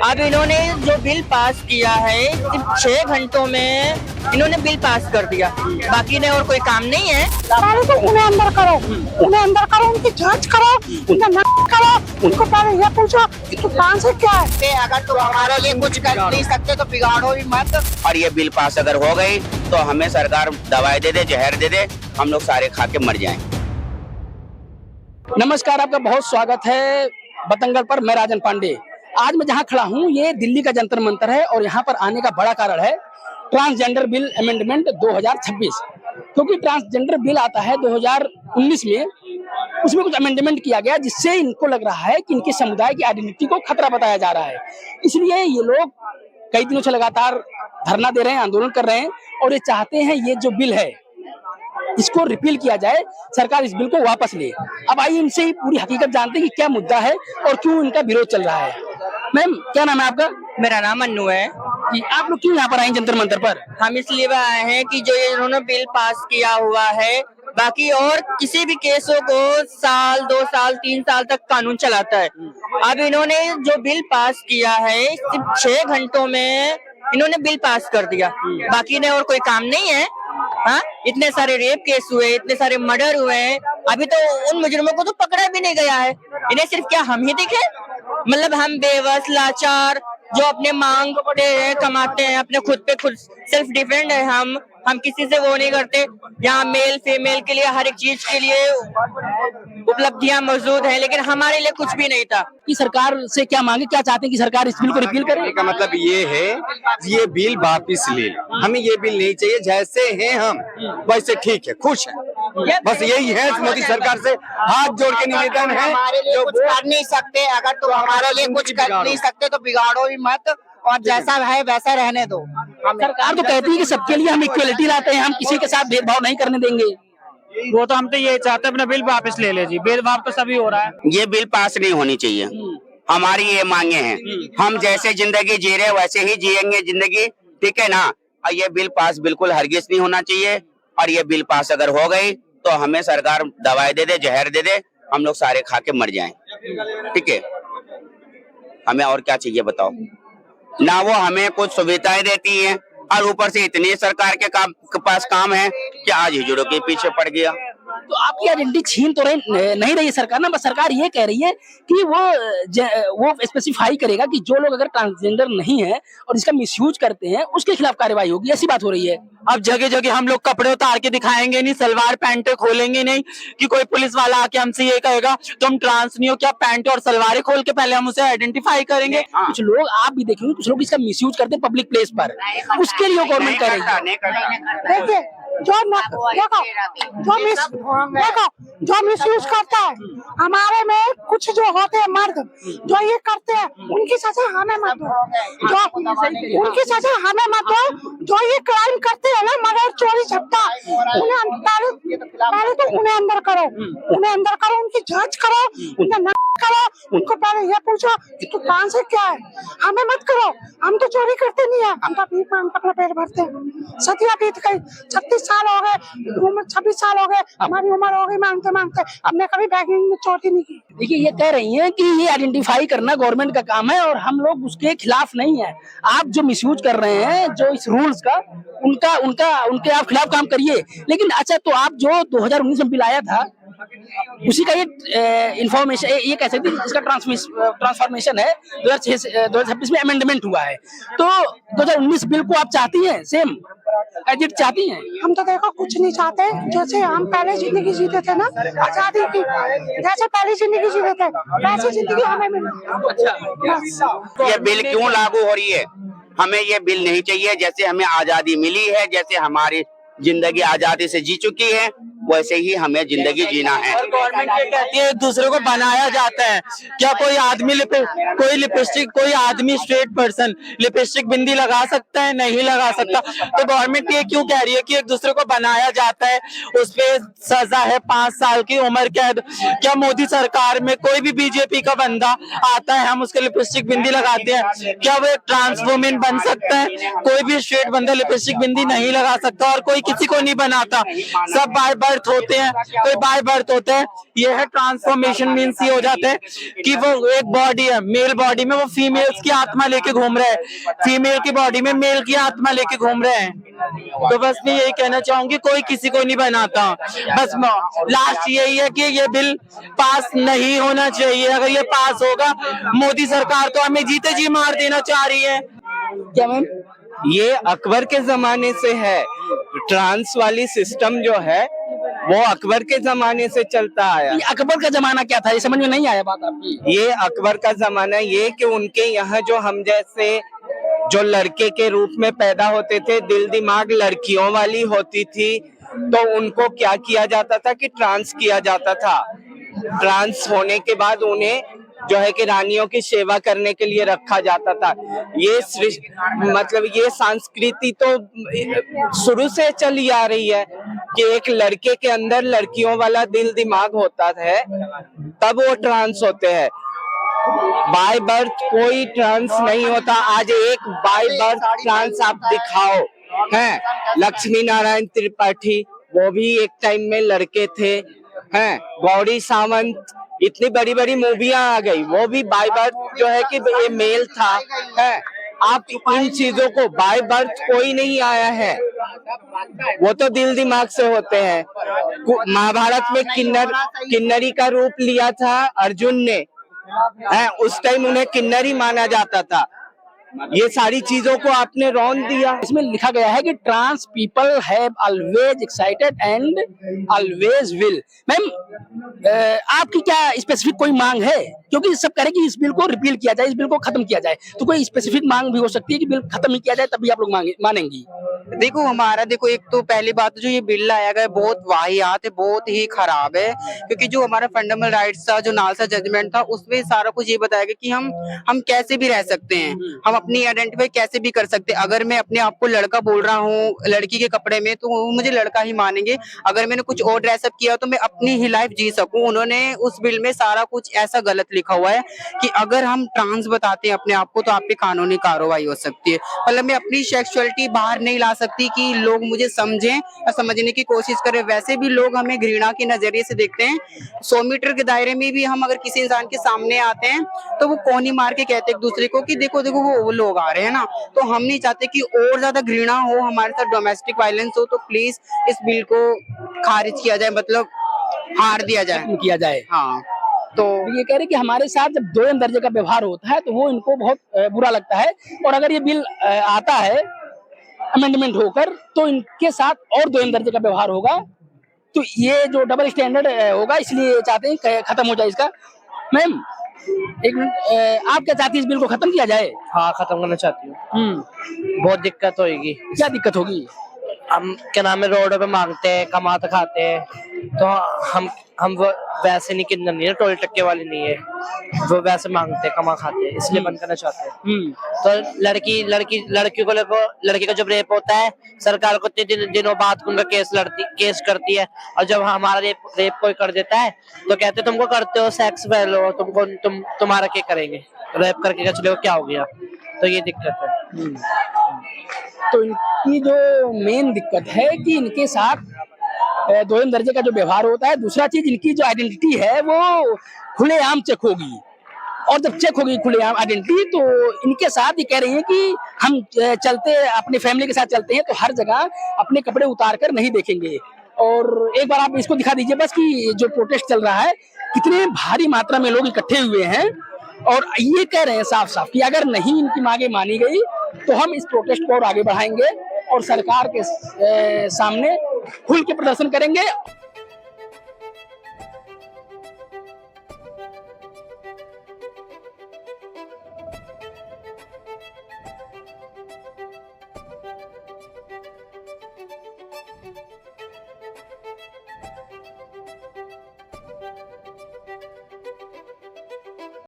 अब इन्होंने जो बिल पास किया है सिर्फ 6 घंटों में इन्होंने बिल पास कर दिया, बाकी ने और कोई काम नहीं है। पहले तो उन्हें अंदर करो, उनकी जांच करो, उन्हें न करो, उनको पहले ये पूछो कि तू कहाँ से क्या है। अगर तुम हमारे लिए कुछ कर नहीं सकते तो बिगाड़ो भी मत। और ये बिल पास अगर हो गई तो हमें सरकार दवाई दे दे, जहर दे दे, हम लोग सारे खा के मर जाएं। नमस्कार, आपका बहुत स्वागत है बतंगड़ पर। मैं राजन पांडे। आज मैं जहां खड़ा हूं ये दिल्ली का जंतर मंतर है और यहां पर आने का बड़ा कारण है ट्रांसजेंडर बिल अमेंडमेंट 2026। क्योंकि ट्रांसजेंडर बिल आता है 2019 में, उसमें कुछ अमेंडमेंट किया गया जिससे इनको लग रहा है कि इनके समुदाय की आइडेंटिटी को खतरा बताया जा रहा है। इसलिए ये लोग कई दिनों से लगातार धरना दे रहे हैं, आंदोलन कर रहे हैं और ये चाहते हैं ये जो बिल है इसको रिपील किया जाए, सरकार इस बिल को वापस ले। अब आइए इनसे ही पूरी हकीकत जानते हैं कि क्या मुद्दा है और क्यों इनका विरोध चल रहा है। मैम, क्या नाम है आपका? मेरा नाम अन्नू है। कि आप लोग क्यों यहाँ पर आए जंतर मंतर पर? हम इसलिए आए हैं कि जो ये इन्होंने बिल पास किया हुआ है, बाकी और किसी भी केसों को साल 2 साल 3 साल तक कानून चलाता है। अब इन्होंने जो बिल पास किया है सिर्फ 6 घंटों में इन्होंने बिल पास कर दिया, बाकी ने और कोई काम नहीं है। हाँ, इतने सारे रेप केस हुए, इतने सारे मर्डर हुए हैं, अभी तो उन मुजरिमों को तो पकड़ा भी नहीं गया है। इन्हें सिर्फ क्या हम ही दिखे? मतलब हम बेबस लाचार जो अपने मांगते हैं, कमाते हैं, अपने खुद पे खुद सेल्फ डिफेंड है। हम किसी से वो नहीं करते। यहाँ मेल फीमेल के लिए हर एक चीज के लिए उपलब्धियां मौजूद हैं, लेकिन हमारे लिए कुछ भी नहीं था। कि सरकार से क्या मांगे, क्या चाहते हैं कि सरकार इस बिल को रिपील करे? का मतलब ये है ये बिल वापिस ले लो, हमें ये बिल नहीं चाहिए। जैसे हैं हम वैसे ठीक है, खुश है, बस यही है। मोदी सरकार से हाथ जोड़ के निवेदन है, हमारे लिए कुछ कर नहीं सकते। अगर तुम हमारे लिए कुछ कर नहीं सकते तो बिगाड़ो भी मत, और जैसा है वैसा रहने दो। सरकार तो कहती है कि सबके लिए हम इक्वलिटी लाते हैं, हम किसी के साथ भेदभाव नहीं करने देंगे। वो तो हम तो ये चाहते हैं अपना बिल वापस ले ले जी। भेदभाव तो सभी हो रहा है। ये बिल पास नहीं होनी चाहिए, हमारी ये मांगे हैं। हम जैसे जिंदगी जी रहे वैसे ही जिएंगे जिंदगी, ठीक है ना। और ये बिल पास बिल्कुल हरगिज नहीं होना चाहिए। और ये बिल पास अगर हो गई तो हमें सरकार दवाई दे दे, जहर दे दे, हम लोग सारे खा के मर जाएं, ठीक है। हमें और क्या चाहिए बताओ? ना वो हमें कुछ सुविधाएं देती हैं और ऊपर से इतनी सरकार के पास काम है कि आज हिजड़ों के पीछे पड़ गया। तो आपकी आइडेंटिटी छीन तो नहीं रही है सरकार ना, बस सरकार ये कह रही है कि वो स्पेसिफाई करेगा कि जो लोग अगर ट्रांसजेंडर नहीं है और इसका मिसयूज करते हैं उसके खिलाफ कार्रवाई होगी, ऐसी बात हो रही है। अब जगह जगह हम लोग कपड़े उतार के दिखाएंगे नहीं, सलवार पैंट खोलेंगे नहीं कि कोई पुलिस वाला आके हमसे ये कहेगा तुम ट्रांस नहीं हो क्या, पैंट और सलवारें खोल के पहले हम उसे आइडेंटिफाई करेंगे। कुछ लोग, आप भी देखेंगे, कुछ लोग इसका मिसयूज करते हैं पब्लिक प्लेस पर, उसके लिए गवर्नमेंट कर रही है। देखिए जो मिसयूज करता है, हमारे में कुछ जो होते हैं मर्द जो ये करते हैं, उनकी सजा हमें मत दो, उनकी सजा हमें मत दो। जो ये क्राइम करते हैं ना, मर्डर चोरी झपटा, उन्हें पहले तो उन्हें अंदर करो, उनकी जांच करो, उन्हें न करो, उनको पहले ये पूछो कि तू कहाँ से क्या है। हमें मत करो, हम तो चोरी करते नहीं है, हम तो भीख मांग अपना पेट भरते हैं। सदियां बीत गई, 36 साल हो गए, 26 साल हो गए, हमारी उम्र हो गई मांगते मांगते, हमने कभी बैगिंग में चोरी नहीं की। देखिए, ये कह रही हैं कि ये आइडेंटिफाई करना गवर्नमेंट का काम है और हम लोग उसके खिलाफ नहीं है। आप जो मिसयूज कर रहे हैं जो इस रूल्स का, उनके आप खिलाफ काम करिए। लेकिन अच्छा, तो आप जो 2019 में बिल आया था उसी का ये इंफॉर्मेशन, ये कह सकते हैं इसका ट्रांसफॉर्मेशन है। 2026 में अमेंडमेंट हुआ है, तो 2019 बिल को आप चाहती हैं सेम एज इट चाहती हैं? हम तो देखो कुछ नहीं चाहते। जैसे हम पहले जिंदगी जीते थे ना, आजादी की, जैसे पहले जिंदगी जीते थे वैसी जिंदगी हमें मिली। ये बिल क्यों लागू हो रही है? हमें ये बिल नहीं चाहिए। जैसे हमें आजादी मिली है, जैसे हमारी जिंदगी आजादी से जी चुकी है, वैसे ही हमें जिंदगी जीना है। और गवर्नमेंट ये कहती है एक दूसरे को बनाया जाता है। क्या कोई आदमी कोई आदमी स्ट्रेट पर्सन लिपस्टिक बिंदी लगा सकता है? नहीं लगा सकता। तो गवर्नमेंट ये क्यों कह रही है कि एक दूसरे को बनाया जाता है, उस पे सजा है 5 साल की उम्र कैद? क्या मोदी सरकार में कोई भी बीजेपी का बंदा आता है, हम उसके लिपस्टिक बिंदी लगाते हैं, क्या वो एक ट्रांस वुमेन बन सकता है? कोई भी स्ट्रेट बंदा लिपस्टिक बिंदी नहीं लगा सकता और कोई किसी को नहीं बनाता। सब बार बार बर्थ होते हैं, कोई बाय बर्थ होते हैं। ये है ट्रांसफॉर्मेशन, मीन्स ये हो जाता है कि वो एक बॉडी है, मेल बॉडी में वो फीमेल्स की आत्मा लेके घूम रहा है, फीमेल की बॉडी में मेल की आत्मा लेके घूम रहे हैं। तो बस मैं यही कहना चाहूंगी, कोई किसी को नहीं बनाता, बस लास्ट यही है कि ये बिल पास नहीं होना चाहिए। अगर ये पास होगा, मोदी सरकार तो हमें जीते जी मार देना चाह रही है। क्या मैम? ये अकबर के जमाने से है, ट्रांस वाली सिस्टम जो है वो अकबर के जमाने से चलता आया। ये अकबर का जमाना क्या था, ये समझ में नहीं आया बात आपकी। ये अकबर का जमाना ये कि उनके यहाँ जो हम जैसे जो लड़के के रूप में पैदा होते थे, दिल दिमाग लड़कियों वाली होती थी, तो उनको क्या किया जाता था कि ट्रांस किया जाता था। ट्रांस होने के बाद उन्हें जो है कि रानियों की सेवा करने के लिए रखा जाता था। ये मतलब ये संस्कृति तो शुरू से चली आ रही है कि एक लड़के के अंदर लड़कियों वाला दिल दिमाग होता है, तब वो ट्रांस होते हैं। बाय बर्थ कोई ट्रांस नहीं होता। आज एक बाय बर्थ ट्रांस आप दिखाओ, हैं लक्ष्मी नारायण त्रिपाठी, वो भी एक टाइम में लड़के थे, हैं गौरी सावंत, इतनी बड़ी बड़ी मूवियां आ गई, वो भी बाय बर्थ जो है कि ये मेल था, है। आप इन चीजों को, बाय बर्थ कोई नहीं आया है, वो तो दिल दिमाग से होते हैं। महाभारत में किन्नरी का रूप लिया था अर्जुन ने, है, उस टाइम उन्हें किन्नरी माना जाता था। ये सारी चीजों को आपने रौन दिया। इसमें लिखा गया है कि trans people have always excited and always will. Ma'am, आपकी क्या स्पेसिफिक कोई मांग है? क्योंकि सब कह रहे हैं कि इस बिल को रिपील किया जाए, इस बिल को खत्म किया जाए, तो कोई स्पेसिफिक मांग भी हो सकती है कि बिल खत्म ही किया जाए, तभी आप लोग मानेंगी? देखो हमारा, देखो एक तो पहली बात जो ये बिल लाया गया बहुत वाहियात है, बहुत ही खराब है, क्योंकि जो हमारा फंडामेंटल राइट्स था, जो नालसा जजमेंट था, उसमें सारा कुछ ये बताया गया कि हम कैसे भी रह सकते हैं, हम अपनी आइडेंटिफाई कैसे भी कर सकते हैं। अगर मैं अपने आप को लड़का बोल रहा हूँ लड़की के कपड़े में, तो वो मुझे लड़का ही मानेंगे। अगर मैंने कुछ और ड्रेसअप किया तो मैं अपनी ही लाइफ जी सकूं। उन्होंने उस बिल में सारा कुछ ऐसा गलत लिखा हुआ है कि अगर हम ट्रांस बताते हैं अपने आप को तो आप पे कानूनी कार्रवाई हो सकती है। मतलब मैं अपनी सेक्सुअलिटी बाहर नहीं ला सकती कि लोग मुझे समझें और समझने की कोशिश करें। वैसे भी लोग हमें घृणा के नजरिए से देखते हैं। 100 मीटर के दायरे में भी हम अगर किसी इंसान के सामने आते हैं तो वो कोनी मार के कहते हैं एक दूसरे को कि देखो देखो वो लोग आ रहे हैं ना। तो हम नहीं चाहते कि और ज्यादा घृणा हो हमारे साथ, डोमेस्टिक वायलेंस हो। तो प्लीज इस बिल को खारिज किया जाए, मतलब हार दिया जाए, किया जाए। हाँ। तो ये कह रहे कि हमारे साथ जब दोयम दर्जे का व्यवहार होता है तो वो इनको बहुत बुरा लगता है, और अगर ये बिल आता है अमेंडमेंट होकर तो इनके साथ और दोयम दर्जे का व्यवहार होगा। तो ये जो डबल स्टैंडर्ड होगा, इसलिए चाहते हैं खत्म हो जाए इसका। मैम एक मिनट, आप क्या चाहती है, इस बिल को खत्म किया जाए? हाँ, खत्म करना चाहती हूँ। बहुत दिक्कत होगी। क्या दिक्कत होगी? हम क्या नाम है, रोडों पे मांगते हैं, कमाते खाते हैं, तो हम वो वैसे नहीं, किन्नर नहीं है, टोल टक्के वाली नहीं है, वो वैसे मांगते हैं, कमा खाते हैं, इसलिए बंद करना चाहते हैं। तो लड़की को लड़की का जब रेप होता है, सरकार को दिनों बाद उनका केस करती है, और जब हमारा रेप कोई कर देता है तो कहते तुमको करते हो, सेक्स पहले हो, तुम्हारा क्या करेंगे, रेप करके क्या चलेगा, क्या हो गया। तो ये दिक्कत है। तो इनकी जो मेन दिक्कत है कि इनके साथ दोयम दर्जे का जो व्यवहार होता है। दूसरा चीज, इनकी जो आइडेंटिटी है वो खुलेआम चेक होगी, और जब चेक होगी खुलेआम आइडेंटिटी तो इनके साथ ये कह रही है कि हम चलते अपनी फैमिली के साथ चलते हैं तो हर जगह अपने कपड़े उतार कर नहीं देखेंगे। और एक बार आप इसको दिखा दीजिए बस कि जो प्रोटेस्ट चल रहा है कितने भारी मात्रा में लोग इकट्ठे हुए हैं, और ये कह रहे हैं साफ साफ कि अगर नहीं इनकी मांगे मानी गई तो हम इस प्रोटेस्ट को और आगे बढ़ाएंगे और सरकार के सामने खुल के प्रदर्शन करेंगे।